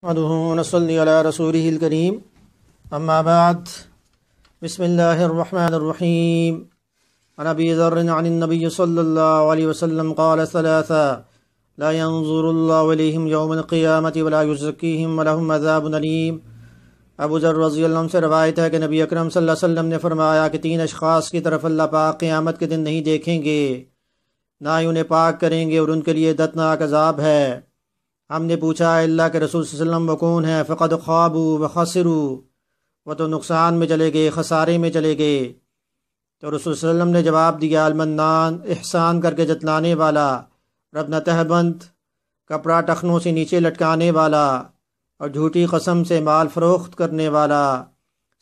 نحمده ونصلي على رسوله الكريم اما بعد بسم الله الرحمن الرحيم عن ابي ذر عن النبي صلى الله عليه وسلم قال ثلاثة لا ينظر الله اليهم يوم القيامة ولا يزكيهم ولهم عذاب أليم۔ ابو ذر رضی اللہ عنہ سے روایت ہے کہ نبی اکرم صلی اللہ علیہ وسلم نے فرمایا کہ 3 اشخاص کی طرف اللہ پاک قیامت کے دن نہیں دیکھیں گے، نہ ہی انہیں پاک کریں گے اور ان کے لیے دردناک عذاب ہے۔ ہم نے پوچھا اللہ کے رسول صلی اللہ علیہ وسلم وہ کون ہے؟ فقد خوابوا وخسروا، وہ تو نقصان میں چلے گئے، خسارے میں چلے گئے۔ تو رسول صلی اللہ علیہ وسلم نے جواب دیا المنان، احسان کر کے جتلانے والا، ربنا تہبند، کپڑا ٹخنوں سے نیچے لٹکانے والا، اور جھوٹی قسم سے مال فروخت کرنے والا۔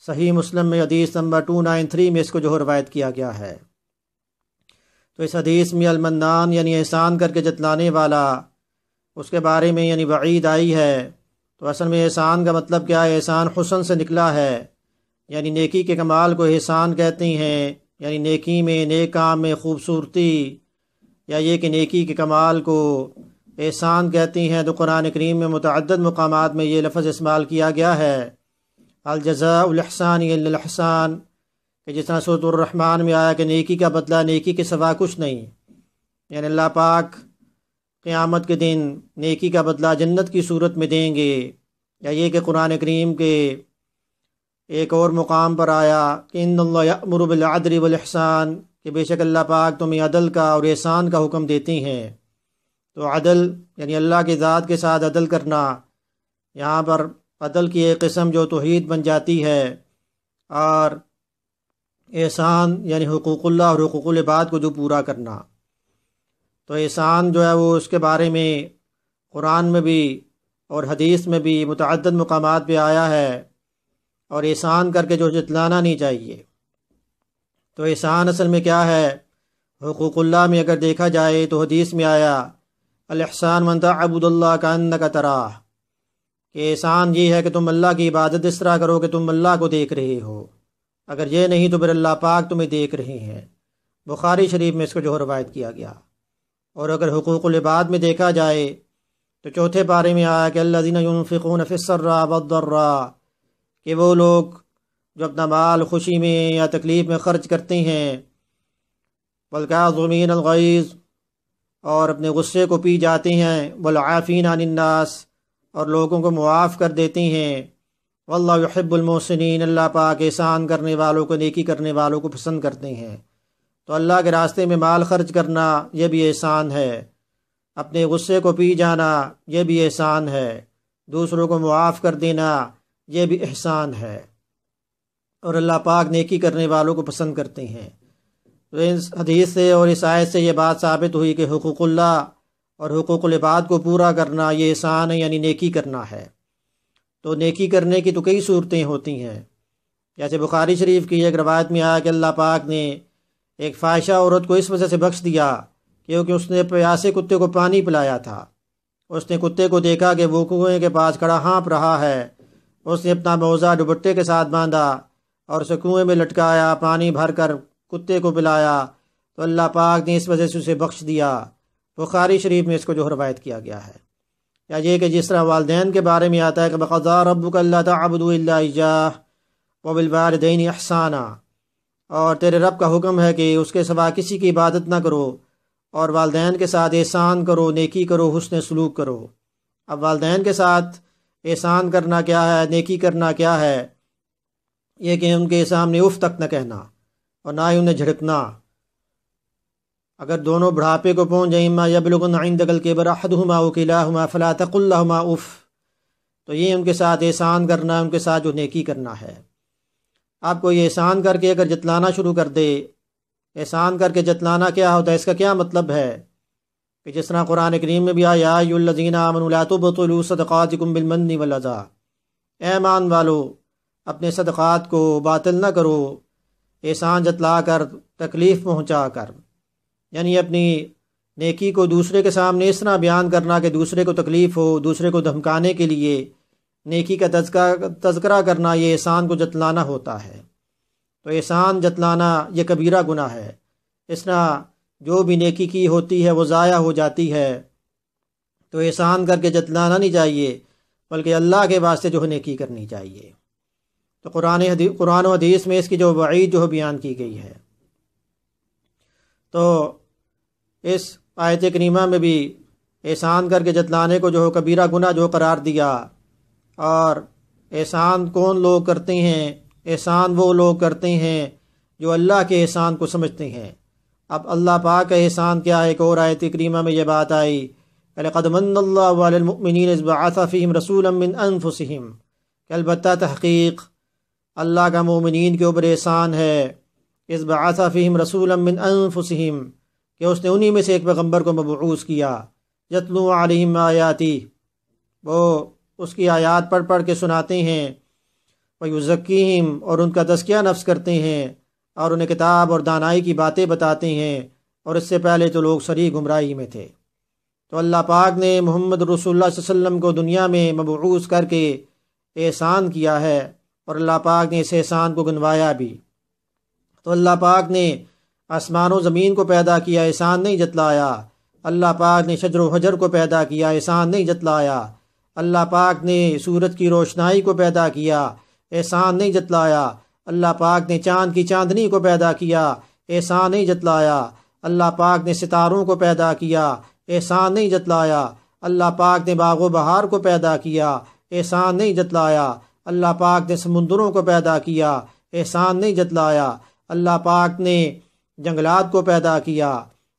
صحیح مسلم میں حدیث نمبر 293 میں اس کو جو روایت کیا گیا ہے۔ تو اس حدیث میں المنان یعنی احسان کر کے جتلانے والا، اس کے بارے میں یعنی وعید آئی ہے۔ تو اصل میں احسان کا مطلب کیا ہے؟ احسان حسن سے نکلا ہے، یعنی نیکی کے کمال کو احسان کہتے ہیں، یعنی نیکی میں، نیک کام میں خوبصورتی، یا یہ کہ نیکی کے کمال کو احسان کہتے ہیں۔ تو قرآن کریم میں متعدد مقامات میں یہ لفظ استعمال کیا گیا ہے، الجزاء الاحسان الا الاحسان، کہ جس طرح سورۃ الرحمن میں آیا کہ نیکی کا بدلہ نیکی کے سوا کچھ نہیں، یعنی اللہ پاک قیامت کے دن نیکی کا بدلہ جنت کی صورت میں دیں گے۔ یا یہ کہ قرآن کریم کے ایک اور مقام پر آیا کہ ان اللہ یأمر بالعدل والاحسان، کہ بے شک اللہ پاک تمہیں عدل کا اور احسان کا حکم دیتے ہیں۔ تو عدل یعنی اللہ کی ذات کے ساتھ عدل کرنا، یہاں پر عدل کی ایک قسم جو توحید بن جاتی ہے، اور احسان یعنی حقوق اللہ اور حقوق العباد کو جو پورا کرنا۔ تو احسان جو ہے وہ اس کے بارے میں قرآن میں بھی اور حدیث میں بھی متعدد مقامات پہ آیا ہے، اور احسان کر کے جو جتلانا نہیں چاہیے۔ تو احسان اصل میں کیا ہے؟ حقوق اللہ میں اگر دیکھا جائے تو حدیث میں آیا الاحسان من تعبد اللہ کانک تراہ، کہ احسان یہ ہے کہ تم اللہ کی عبادت اس طرح کرو کہ تم اللہ کو دیکھ رہے ہو، اگر یہ نہیں تو پھر اللہ پاک تمہیں دیکھ رہے ہیں۔ بخاری شریف میں اس کو جو روایت کیا گیا۔ اور اگر حقوق العباد میں دیکھا جائے تو چوتھے پارے میں آیا کہ الذین ينفقون فی السراء والضراء، کہ وہ لوگ جو اپنا مال خوشی میں یا تکلیف میں خرچ کرتے ہیں، والکاظمین الغیظ، اور اپنے غصے کو پی جاتے ہیں، والعافین عن الناس، اور لوگوں کو معاف کر دیتے ہیں، واللہ یحب المحسنین، اللہ پاک احسان کرنے والوں کو، نیکی کرنے والوں کو پسند کرتے ہیں۔ تو اللہ کے راستے میں مال خرچ کرنا یہ بھی احسان ہے، اپنے غصے کو پی جانا یہ بھی احسان ہے، دوسروں کو معاف کر دینا یہ بھی احسان ہے، اور اللہ پاک نیکی کرنے والوں کو پسند کرتے ہیں۔ تو اس حدیث سے اور اس آیت سے یہ بات ثابت ہوئی کہ حقوق اللہ اور حقوق العباد کو پورا کرنا یہ احسان ہے، یعنی نیکی کرنا ہے۔ تو نیکی کرنے کی تو کئی صورتیں ہوتی ہیں، جیسے بخاری شریف کی ایک روایت میں آیا کہ اللہ پاک نے ایک فاحشہ عورت کو اس وجہ سے بخش دیا کیونکہ اس نے پیاسے کتے کو پانی پلایا تھا۔ اس نے کتے کو دیکھا کہ وہ کنویں کے پاس کھڑا ہانپ رہا ہے، اس نے اپنا موزہ دوپٹے کے ساتھ باندھا اور اسے کنویں میں لٹکایا، پانی بھر کر کتے کو پلایا، تو اللہ پاک نے اس وجہ سے اسے بخش دیا۔ بخاری شریف میں اس کو جو روایت کیا گیا ہے۔ یا یہ کہ جس طرح والدین کے بارے میں آتا ہے کہ وَقَضَىٰ رَبُّكَ أَلَّا تَعْبُدُوا إِلَّا إِيَّاهُ وَبِالْوَالِدَيْنِ إِحْسَانًا، اور تیرے رب کا حکم ہے کہ اس کے سوا کسی کی عبادت نہ کرو، اور والدین کے ساتھ احسان کرو، نیکی کرو، حسن سلوک کرو۔ اب والدین کے ساتھ احسان کرنا کیا ہے، نیکی کرنا کیا ہے؟ یہ کہ ان کے سامنے اف تک نہ کہنا، اور نہ ہی انہیں جھڑکنا۔ اگر دونوں بڑھاپے کو پہنچ جائیں، اما یبلغن عندک الکبر احدہما او کلاہما فلا تقل لہما اف، تو یہ ان کے ساتھ احسان کرنا، ان کے ساتھ جو نیکی کرنا ہے۔ آپ کو یہ احسان کر کے اگر جتلانا شروع کر دے، احسان کر کے جتلانا کیا ہوتا ہے، اس کا کیا مطلب ہے؟ کہ جس طرح قرآن کریم میں بھی آیا یا ایھا الذین آمنوا لا تبطلوا صدقاتکم بالمن والاذی، اے ایمان والو اپنے صدقات کو باطل نہ کرو احسان جتلا کر، تکلیف پہنچا کر، یعنی اپنی نیکی کو دوسرے کے سامنے اس طرح بیان کرنا کہ دوسرے کو تکلیف ہو، دوسرے کو دھمکانے کے لیے نیکی کا تذکرہ کرنا، یہ احسان کو جتلانا ہوتا ہے۔ تو احسان جتلانا یہ کبیرہ گناہ ہے، اس طرح جو بھی نیکی کی ہوتی ہے وہ ضائع ہو جاتی ہے۔ تو احسان کر کے جتلانا نہیں چاہیے، بلکہ اللہ کے واسطے جو ہے نیکی کرنی چاہیے۔ تو قرآن و حدیث میں اس کی جو وعید جو ہے بیان کی گئی ہے۔ تو اس آیت کریمہ میں بھی احسان کر کے جتلانے کو جو ہے کبیرہ گناہ جو قرار دیا، اور احسان کون لوگ کرتے ہیں؟ احسان وہ لوگ کرتے ہیں جو اللہ کے احسان کو سمجھتے ہیں۔ اب اللہ پاک کا احسان کیا ہے؟ ایک اور آیت کریمہ میں یہ بات آئی، لَقَدْ مَنَّ اللَّهُ عَلَى الْمُؤْمِنِينَ إِذْ بَعَثَ فِيهِمْ رَسُولًا مِّنْ أَنفُسِهِمْ، کہ البتہ تحقیق اللہ کا مومنین کے اوپر احسان ہے، اذ بعث فیہم رسولا من انفسہم، کہ اس نے انہی میں سے ایک پیغمبر کو مبعوث کیا، یتلو علیہم آیاتی، وہ اس کی آیات پڑھ پڑھ کے سناتے ہیں، ویزکیہم، اور ان کا تزکیہ نفس کرتے ہیں، اور انہیں کتاب اور دانائی کی باتیں بتاتے ہیں، اور اس سے پہلے تو لوگ سری گمراہی میں تھے۔ تو اللہ پاک نے محمد رسول اللہ صلی اللہ علیہ وسلم کو دنیا میں مبعوث کر کے احسان کیا ہے، اور اللہ پاک نے اس احسان کو گنوایا بھی۔ تو اللہ پاک نے آسمان و زمین کو پیدا کیا، احسان نہیں جتلایا۔ اللہ پاک نے شجر و حجر کو پیدا کیا، احسان نہیں جتلایا۔ اللہ پاک نے سورج کی روشنائی کو پیدا کیا، احسان نہیں جتلایا۔ اللہ پاک نے چاند کی چاندنی کو پیدا کیا، احسان نہیں جتلایا۔ اللہ پاک نے ستاروں کو پیدا کیا، احسان نہیں جتلایا۔ اللہ پاک نے باغ و بہار کو پیدا کیا، احسان نہیں جتلایا۔ اللہ پاک نے سمندروں کو پیدا کیا، احسان نہیں جتلایا۔ اللہ پاک نے جنگلات کو پیدا کیا،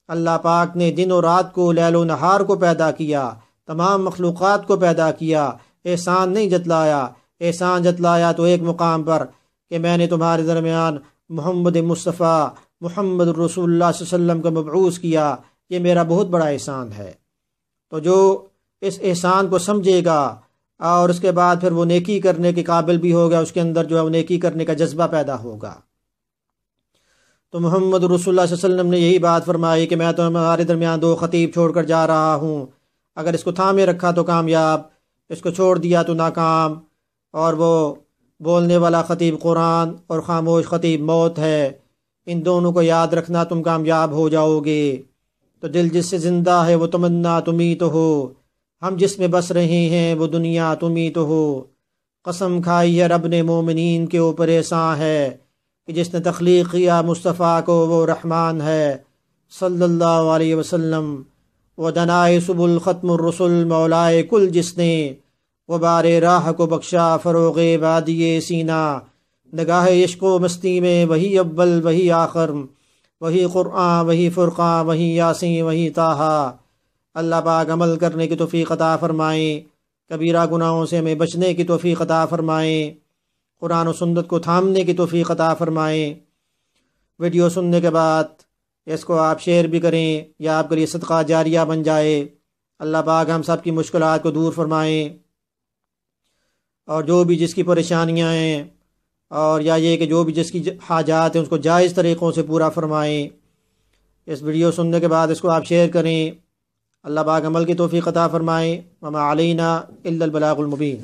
اللہ پاک نے دن و رات کو، لیل و نہار کو پیدا کیا، تمام مخلوقات کو پیدا کیا، احسان نہیں جتلایا۔ احسان جتلایا تو ایک مقام پر کہ میں نے تمہارے درمیان محمد مصطفیٰ محمد رسول اللہ صلی اللہ علیہ وسلم کو مبعوث کیا، یہ میرا بہت بڑا احسان ہے۔ تو جو اس احسان کو سمجھے گا اور اس کے بعد پھر وہ نیکی کرنے کے قابل بھی ہوگا، اس کے اندر جو ہے وہ نیکی کرنے کا جذبہ پیدا ہوگا۔ تو محمد رسول اللہ صلی اللہ علیہ وسلم نے یہی بات فرمائی کہ میں تو ہمارے درمیان دو خطیب چھوڑ کر جا رہا ہوں، اگر اس کو تھامے رکھا تو کامیاب، اس کو چھوڑ دیا تو ناکام، اور وہ بولنے والا خطیب قرآن اور خاموش خطیب موت ہے، ان دونوں کو یاد رکھنا، تم کامیاب ہو جاؤ گے۔ تو دل جس سے زندہ ہے وہ تمنا تم ہی تو ہو، ہم جس میں بس رہے ہیں وہ دنیا تم ہی تو ہو، قسم کھائی ہے رب نے مومنین کے اوپر احسان ہے، کہ جس نے تخلیق کیا مصطفیٰ کو وہ رحمان ہے صلی اللہ علیہ وسلم۔ وہ دنائے سبل ختم الرسل مولائے کل، جس نے وہ بار راہ کو بخشا فروغ وادی سینہ، نگاہ عشق و مستی میں وہی اول وہی آخر، وہی قرآن وہی فرقان وہی یاسین وہی طٰہٰ۔ اللہ پاک عمل کرنے کی توفیق عطا فرمائیں، کبیرہ گناہوں سے ہمیں بچنے کی توفیق عطا فرمائیں، قرآن و سنت کو تھامنے کی توفیق عطا فرمائیں۔ ویڈیو سننے کے بعد اس کو آپ شیئر بھی کریں، یا آپ کے لیے صدقہ جاریہ بن جائے۔ اللہ پاک ہم سب کی مشکلات کو دور فرمائیں، اور جو بھی جس کی پریشانیاں ہیں، اور یا یہ کہ جو بھی جس کی حاجات ہیں، اس کو جائز طریقوں سے پورا فرمائیں۔ اس ویڈیو سننے کے بعد اس کو آپ شیئر کریں۔ اللہ پاک عمل کی توفیق عطا فرمائیں۔ وما علینا الا البلاغ المبین۔